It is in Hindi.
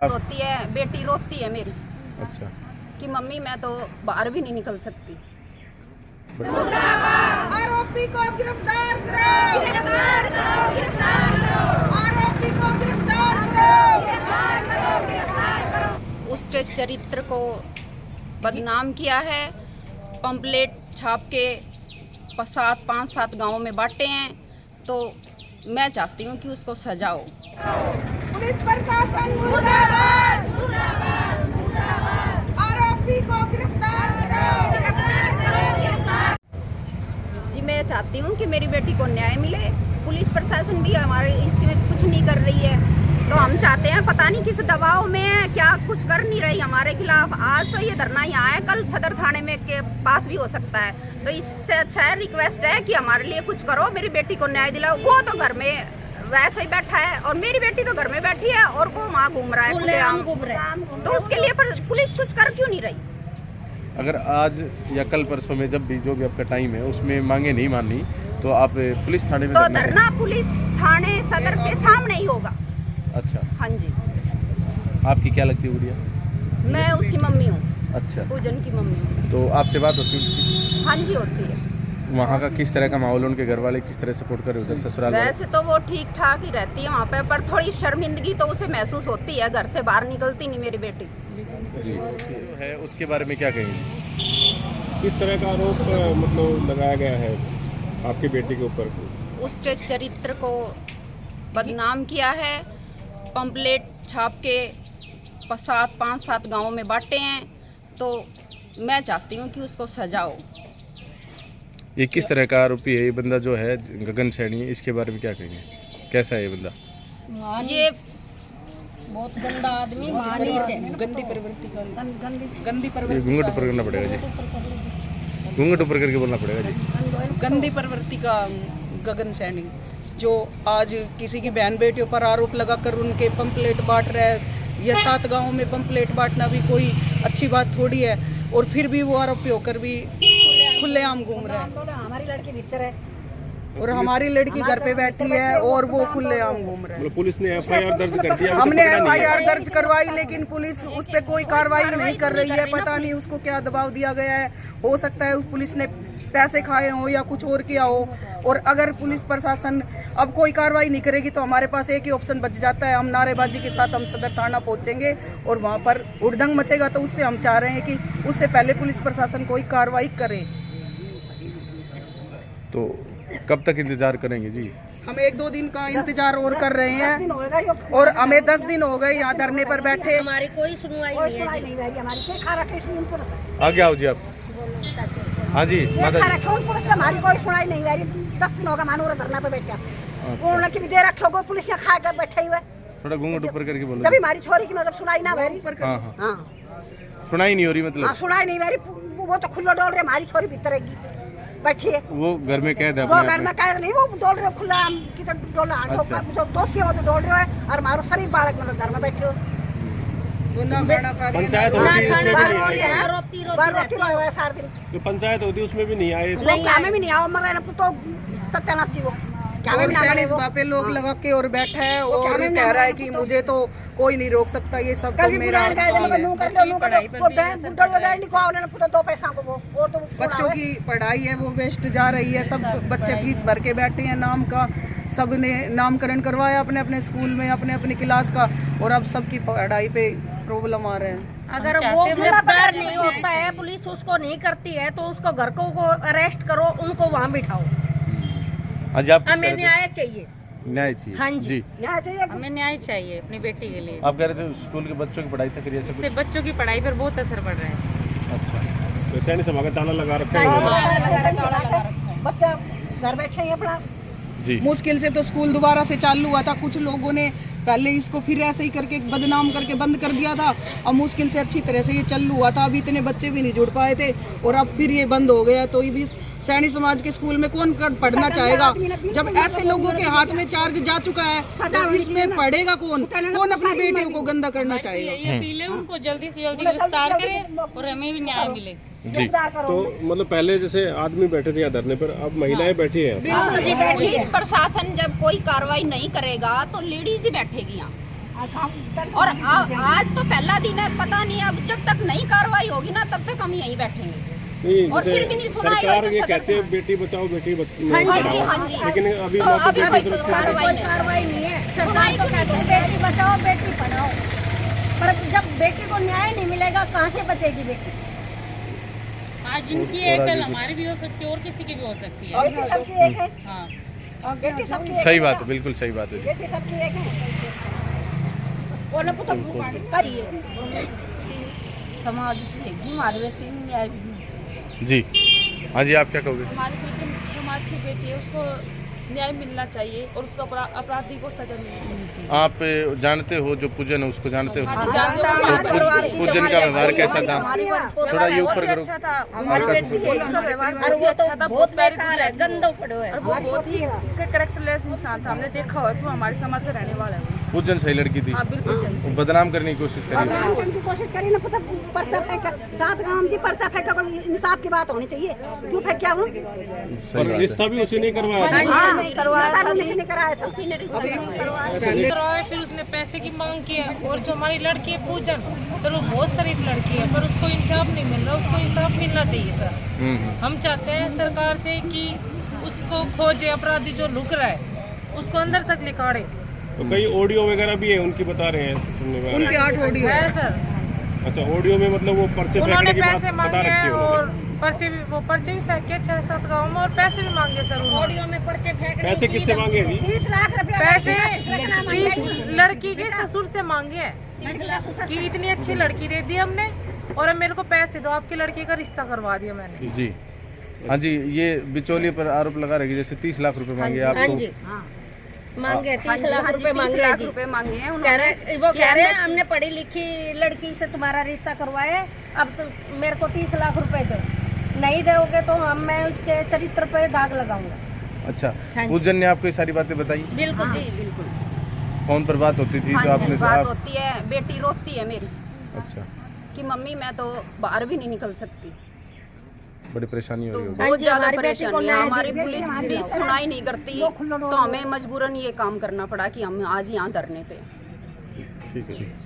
होती है, बेटी रोती है मेरी। अच्छा कि मम्मी मैं तो बाहर भी नहीं निकल सकती। आरोपी को गिरफ्तार करो, गिरफ्तार करो, गिरफ्तार करो, आरोपी को गिरफ्तार करो, गिरफ्तार करो, गिरफ्तार करो। उसके चरित्र को बदनाम किया है, पंपलेट छाप के 5-7 गांवों में बांटे हैं। तो मैं चाहती हूँ कि उसको सजा हो। पुलिस प्रशासन मुर्दाबाद, मुर्दाबाद, मुर्दाबाद। आरोपी को गिरफ्तार करो, गिरफ्तार करो, गिरफ्तार। जी मैं चाहती हूँ कि मेरी बेटी को न्याय मिले। पुलिस प्रशासन भी हमारे इसमें कुछ नहीं कर रही है, तो हम चाहते हैं, पता नहीं किस दबाव में है, क्या कुछ कर नहीं रही हमारे खिलाफ। आज तो ये धरना यहाँ है, कल सदर थाने में के पास भी हो सकता है। तो इससे अच्छा रिक्वेस्ट है कि हमारे लिए कुछ करो, मेरी बेटी को न्याय दिलाओ। वो तो घर में वैसे ही बैठा है और मेरी बेटी तो घर में बैठी है और वो वहाँ घूम रहा है, खुलेआम घूम रहा है। तो उसके लिए पुलिस कुछ कर क्यों नहीं रही? अगर आज या कल परसों में जब भी आपका टाइम है उसमें मांगे नहीं माननी तो आप पुलिस थाने में तो धरना पुलिस थाने सदर के सामने ही होगा। अच्छा हाँ जी। आपकी क्या लगती है गुड़िया? मैं उसकी मम्मी हूँ। अच्छा पूजन की मम्मी हूँ। तो आपसे बात होती है? हाँ जी होती है। वहाँ का किस तरह का माहौल, उनके घर वाले किस तरह सपोर्ट कर रहे उधर ससुराल? वैसे तो वो ठीक ठाक ही रहती है वहाँ पे, पर थोड़ी शर्मिंदगी तो उसे महसूस होती है, घर से बाहर निकलती नहीं मेरी बेटी। जी जो है उसके बारे में क्या कहेंगे? किस तरह का आरोप मतलब लगाया गया है आपकी बेटी के ऊपर? उसके चरित्र को बदनाम किया है, पंपलेट छाप के 5-7 गांवों में बांटे हैं। तो मैं चाहती हूँ कि उसको सजा हो। ये किस तरह का आरोपी है ये बंदा जो है गगन सैनी, इसके बारे में क्या कहेंगे? कैसा है ये बंदा? ये बहुत गंदा आदमी, गंदी प्रवृत्ति का, गंदी ये घूंघट ऊपर करना पड़ेगा जी, घूंघट ऊपर करके बोलना पड़ेगा जी। गंदी प्रवृत्ति का गगन सैनी, जो आज किसी की बहन बेटियों पर आरोप लगाकर उनके पंपलेट बांट रहा है। यह 7 गांवों में पंपलेट बांटना भी कोई अच्छी बात थोड़ी है, और फिर भी वो आरोपी होकर भी खुलेआम घूम रहा है। हमारी लड़की भीतर है और हमारी लड़की घर पे बैठी है और वो खुलेआम घूम रहा है। मतलब पुलिस ने एफआईआर दर्ज कर दिया? हमने एफआईआर दर्ज करवाई, लेकिन पुलिस उस पर कोई कार्रवाई नहीं कर रही है। पता नहीं उसको क्या दबाव दिया गया है। हो सकता है पुलिस ने पैसे खाए हो या कुछ और किया हो। और अगर पुलिस प्रशासन अब कोई कार्रवाई नहीं करेगी तो हमारे पास एक ही ऑप्शन बच जाता है, हम नारेबाजी के साथ हम सदर थाना पहुंचेंगे और वहां पर हुड़दंग मचेगा। तो उससे हम चाह रहे हैं कि उससे पहले पुलिस प्रशासन कोई कार्रवाई करे। तो कब तक इंतजार करेंगे जी? हम 1-2 दिन का इंतजार और कर रहे हैं और हमें 10 दिन हो गए यहाँ धरने पर बैठे। हमारी कोई सुनवाई नहीं है। हमारी क्या खा रखे आगे आओ जी आप। हाँ जी पुलिस हमारी कोई सुनाई नहीं है। 10 दिन होगा मानो धरना पे बैठा, उन्होंने की भी दे रखे हो, पुलिस यहाँ खा कर बैठे हुए। थोड़ा घूंघट ऊपर करके बोलो। कभी हमारी छोरी की मतलब सुनाई ना भरी। हाँ सुनाई नहीं हो रही मतलब? सुनाई नहीं भरी, वो तो खुला डोल रहे, हमारी छोरी भीतर रहेगी बैठी है। वो घर में कैद है? वो घर में कैद नहीं, वो डोल रहे खुला की तरफ डोल रहा। जो दोषी है वो तो डोल रहे है और हमारो शरीर बालक मतलब घर में बैठे हो। पंचायत पंचायत होती उसमें भी नहीं आए? क्या में भी नहीं आओ, मगर तो सत्यानाशी वो क्या पे लोग लगा के और बैठा है और कह रहा है कि मुझे तो कोई नहीं रोक सकता, ये सब तो मेरा बच्चों की पढ़ाई है वो वेस्ट जा रही है। सब बच्चे फीस भर के बैठे हैं, नाम का सब ने नामकरण करवाया अपने अपने स्कूल में, अपने अपनी क्लास का, और अब सबकी पढ़ाई पे प्रॉब्लम आ रहे हैं। अगर वो गिरफ्तार नहीं होता है, पुलिस उसको नहीं करती है, तो उसको घर को अरेस्ट करो, उनको वहाँ बिठाओ। हमें न्याय चाहिए। न्याय चाहिए? हाँ जी, न्याय चाहिए, हमें न्याय चाहिए अपनी बेटी के लिए। आप कह रहे थे स्कूल के बच्चों की पढ़ाई तक इससे बच्चों की पढ़ाई पर बहुत असर पड़ रहा है। अच्छा तो सैनी सभा का ताला लगा रखा है, बच्चा घर बैठे हैं अपना जी। मुश्किल से तो स्कूल दोबारा से चालू हुआ था, कुछ लोगों ने पहले इसको फिर ऐसे ही करके बदनाम करके बंद कर दिया था। अब मुश्किल से अच्छी तरह से ये चालू हुआ था, अभी इतने बच्चे भी नहीं जुड़ पाए थे और अब फिर ये बंद हो गया। तो ये भी सैनी समाज के स्कूल में कौन पढ़ना चाहेगा? जब ऐसे लोगों के हाथ में चार्ज जा चुका है तो इसमें पढ़ेगा कौन? कौन अपनी बेटियों को गंदा करना चाहेगा? ये अपील उनको जल्दी से जल्दी गिरफ्तार करें और हमें भी न्याय मिले जी। तो मतलब पहले जैसे आदमी बैठे थे यहाँ धरने पर, अब महिलाएं बैठी हैं। पुलिस प्रशासन जब कोई कार्रवाई नहीं करेगा तो लेडीज ही बैठेगी यहाँ। और आज तो पहला दिन है, पता नहीं अब जब तक नहीं कार्रवाई होगी ना तब तक हम यहीं बैठेंगे। नहीं, और जैसे फिर भी नहीं सुनाई सरकार तो ये सदन कहते हैं में। बेटी बचाओ बेटी हाँ जी, पढ़ाओ, हाँ जी। लेकिन अभी तो मौके अभी पे कोई तरफ से कार्रवाई कोई कार्रवाई नहीं है। सरकार तो कहती है बेटी बचाओ बेटी पढ़ाओ, पर जब बेटी को न्याय नहीं मिलेगा कहाँ से बचेगी बेटी? आज इनकी है, कल हमारी भी हो सकती है और किसी की भी हो सकती है। बेटी सबकी एक है, हाँ, बेटी सबकी एक सही है बात ना? है, बिल्कुल सही बात है जी। बेटी सबकी एक है। समाज की हमारी बेटी न्याय भी मिलना चाहिए। जी हाँ जी, आप क्या कहोगे? हमारी बेटी समाज की बेटी है, उसको न्याय मिलना चाहिए और उसको अपराधी को सजा मिलनी चाहिए। आप जानते हो जो पूजन है उसको जानते हो? हाँ जी, जानते हो। पूजन का व्यवहार कैसा था? थोड़ा ये ऊपर करो। अच्छा था हमारी बेटी उसका व्यवहार और वो तो बहुत बेकार है, गंदा पड़ो है। और वो बहुत ही कैरेक्टरलेस इंसान था, हमने देखा हुआ है कि वो हमारे समाज का रहने वाला है। पूजन सही लड़की थी, हाँ, बिल्कुल सही। वो बदनाम करने की कोशिश करी। बदनाम करने की कोशिश करी ना, पता पर्चा फेंक सात गांव जी पर्चा फेंका, कोई इंसाफ की बात होनी चाहिए। क्यों फेंक क्या हूँ? सही पर बात रिश्ता है। भी उसी ने करवाया था। हाँ, किसी ने कराया था। उसी ने रिश्ता करवाया। करवाया, फिर उसने पैसे की मांग की है। और जो हमारी लड़की है पूजन, सर वो बहुत शरीफ लड़की है, पर उसको इंसाफ नहीं मिल रहा। उसको इंसाफ मिलना चाहिए सर। हम चाहते हैं सरकार से कि उसको खोजे, अपराधी जो लुक रहा है उसको अंदर तक निकाले। तो कई ऑडियो वगैरह भी है उनकी, बता रहे हैं सुनने में आ रहा उनके 8 ऑडियो है है। सर, अच्छा, ऑडियो में मतलब वो पर्चे उन्होंने फेंकने की बात पैसे बता मांगे रखी हैं है और उन्होंने। पर्चे भी फेंके 6-7 गाँव में, और पैसे भी मांगे सर उन्होंने। ऑडियो में पर्चे फेंकने पैसे किससे मांगे जी? 30 लाख रुपया पैसे 30 लड़की के ससुर से मांगे हैं कि इतनी अच्छी लड़की दे दी हमने और अब मेरे को पैसे दो, आपकी लड़की का रिश्ता करवा दिया मैंने। जी हाँ जी, ये बिचौलिए पर आरोप लगा रहे कि जैसे 30 लाख रुपए मांगे हाँ आपको। जी, मांगे हाँ 30 जी, लाख हाँ जी, रुपए 30 मांगे लाख जी। रुपए मांगे हैं कह उन्होंने। रहे वो कि कह रहे हैं हमने- हमने पढ़ी लिखी लड़की से तुम्हारा रिश्ता करवाया, अब तो मेरे को 30 लाख रुपए दो, नहीं दोगे तो मैं उसके चरित्र पे दाग लगाऊंगा। अच्छा, हाँ जी। पूजन ने आपको ये सारी बातें बताई? बिल्कुल जी बिल्कुल। फोन पर बात होती थी हाँ तो जी, आपने बात आप, होती है, बेटी रोती है मेरी अच्छा, कि मम्मी मैं तो बाहर भी नहीं निकल सकती। बड़ी परेशानी हो तो रही होगी। हाँ बहुत जी, ज्यादा हमारी बेटी को परेशानी है। न्याय हमारी दीजिए, पुलिस हमारी भी बेटी। सुनाई नहीं करती, तो हमें मजबूरन ये काम करना पड़ा कि हम आज यहाँ धरने पे। ठीक है।